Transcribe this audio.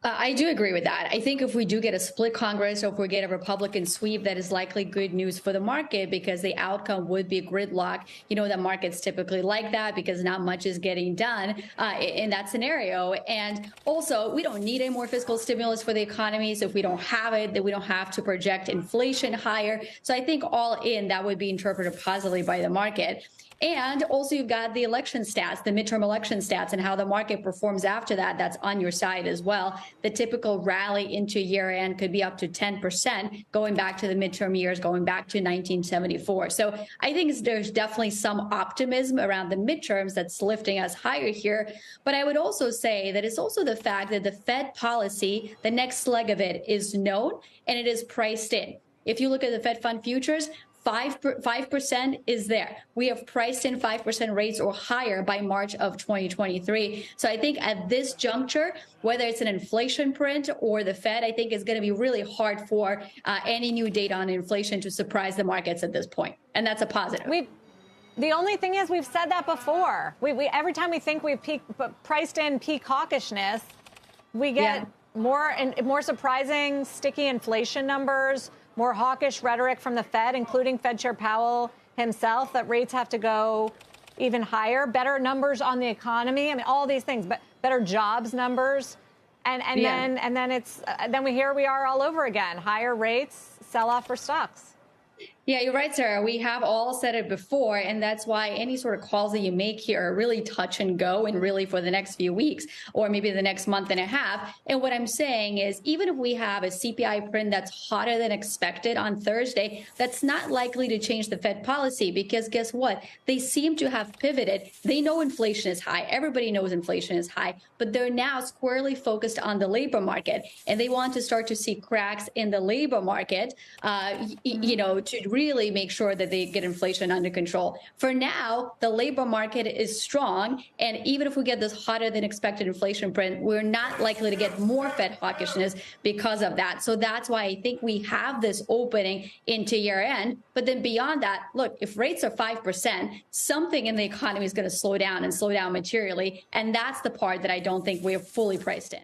I do agree with that. I think if we do get a split Congress or if we get a Republican sweep, that is likely good news for the market because the outcome would be gridlock. You know, the markets typically like that because not much is getting done in that scenario. And also, we don't need any more fiscal stimulus for the economy. So if we don't have it, then we don't have to project inflation higher. So I think all in, that would be interpreted positively by the market. And also you've got the election stats, the midterm election stats, and how the market performs after that. That's on your side as well. The typical rally into year end could be up to 10% going back to the midterm years, going back to 1974. So I think there's definitely some optimism around the midterms that's lifting us higher here. But I would also say that it's also the fact that the Fed policy, the next leg of it is known and it is priced in. If you look at the Fed fund futures, 5% is there. We have priced in 5% rates or higher by March of 2023. So I think at this juncture, whether it's an inflation print or the Fed, I think it's going to be really hard for any new data on inflation to surprise the markets at this point. And that's a positive. The only thing is we've said that before. We every time we think we've priced in peak hawkishness, we get more surprising, sticky inflation numbers, more hawkish rhetoric from the Fed, including Fed Chair Powell himself, that rates have to go even higher, better numbers on the economy. I mean, all these things, but better jobs numbers. And then here we are all over again. Higher rates, sell off for stocks. Yeah, you're right, Sarah. We have all said it before, and that's why any sort of calls that you make here are really touch and go and really for the next few weeks or maybe the next month and a half. And what I'm saying is even if we have a CPI print that's hotter than expected on Thursday, that's not likely to change the Fed policy because guess what? They seem to have pivoted. They know inflation is high. Everybody knows inflation is high, but they're now squarely focused on the labor market, and they want to start to see cracks in the labor market, to really make sure that they get inflation under control. For now, the labor market is strong. And even if we get this hotter than expected inflation print, we're not likely to get more Fed hawkishness because of that. So that's why I think we have this opening into year end. But then beyond that, look, if rates are 5%, something in the economy is going to slow down and slow down materially. And that's the part that I don't think we're fully priced in.